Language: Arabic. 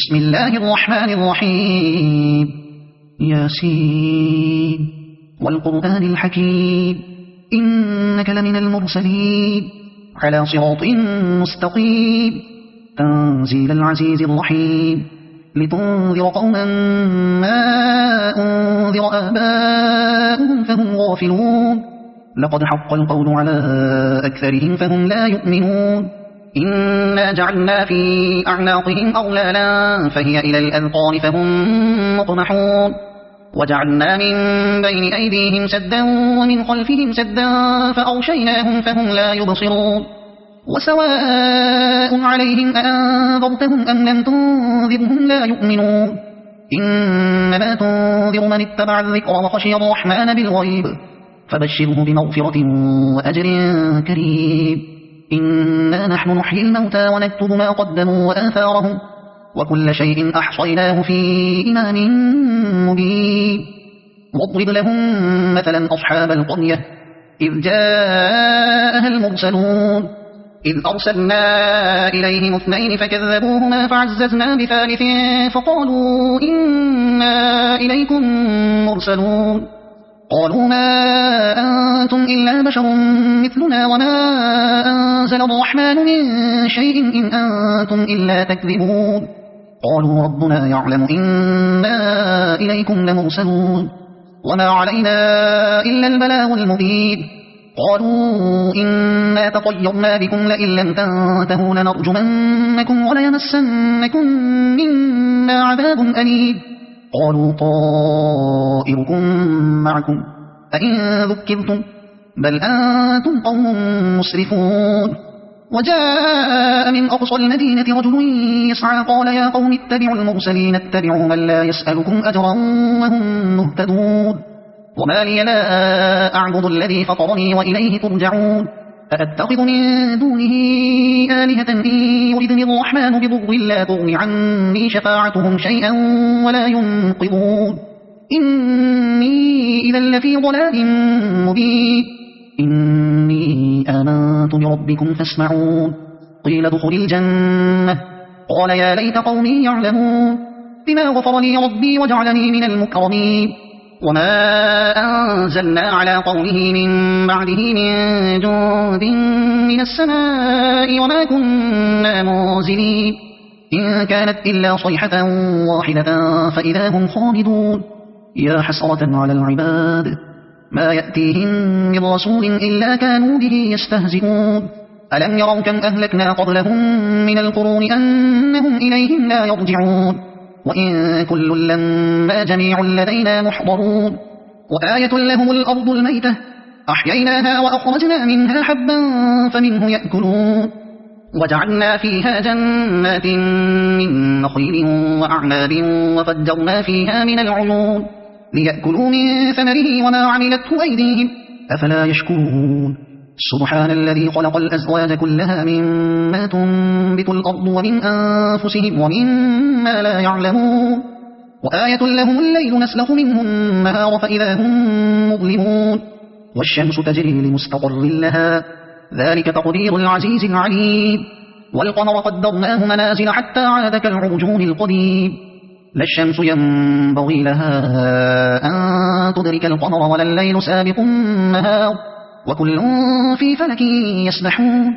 بسم الله الرحمن الرحيم ياسين والقرآن الحكيم إنك لمن المرسلين على صراط مستقيم تنزيل العزيز الرحيم لتنذر قوما ما أنذر آباؤهم فهم غافلون لقد حق القول على أكثرهم فهم لا يؤمنون إنا جعلنا في أعناقهم أغلالا فهي إلى الأذقان فهم مطمحون وجعلنا من بين أيديهم سدا ومن خلفهم سدا فأغشيناهم فهم لا يبصرون وسواء عليهم أأنذرتهم أم لم تنذرهم لا يؤمنون إنما تنذر من اتبع الذكر وخشي الرحمن بالغيب فبشره بمغفرة وأجر كريم إنا نحن نحيي الموتى ونكتب ما قدموا وآثارهم وكل شيء أحصيناه في إمام مبين واضرب لهم مثلا أصحاب القرية إذ جاءها المرسلون إذ أرسلنا إليهم 2 فكذبوهما فعززنا ب3 فقالوا إنا إليكم مرسلون قالوا ما أنتم إلا بشر مثلنا وما أنزل الرحمن من شيء إن أنتم إلا تكذبون قالوا ربنا يعلم إنا إليكم لمرسلون وما علينا إلا البلاغ المبين قالوا إنا تطيرنا بكم لئن لم تنتهوا لنرجمنكم وليمسنكم منا عذاب أليم قالوا طائركم معكم أئن ذكرتم بل أنتم قوم مسرفون وجاء من أقصى المدينة رجل يسعى قال يا قوم اتبعوا المرسلين اتبعوا من لا يسألكم أجرا وهم مهتدون وما لي لا أعبد الذي فطرني وإليه ترجعون أأتخذ من دونه آلهة إن يردني الرحمن بضر لا تغن عني شفاعتهم شيئا ولا ينقذون إني إذا لفي ضلال مبين إني آمنت بربكم فاسمعون قيل ادخل الجنة قال يا ليت قومي يعلمون بما غفر لي ربي وجعلني من المكرمين وما أنزلنا على قومه من بعده من جند من السماء وما كنا منزلين إن كانت إلا صيحة واحدة فإذا هم خامدون يا حسرة على العباد ما يأتيهم من رسول إلا كانوا به يستهزئون ألم يروا كم أهلكنا قبلهم من القرون أنهم إليهم لا يرجعون وإن كل لما جميع لدينا محضرون وآية لهم الأرض الميتة أحييناها وأخرجنا منها حبا فمنه يأكلون وجعلنا فيها جنات من نخيل وأعناب وفجرنا فيها من العيون ليأكلوا من ثمره وما عملته أيديهم أفلا يشكرون سبحان الذي خلق الأزواج كلها مما تنبت الأرض ومن أنفسهم ومما لا يعلمون وآية لهم الليل نسلخ منه النهار فإذا هم مظلمون والشمس تجري لمستقر لها ذلك تقدير العزيز العليم والقمر قدرناه منازل حتى عاد كالعرجون القديم لا الشمس ينبغي لها أن تدرك القمر ولا الليل سابق النهار وكل في فلك يسبحون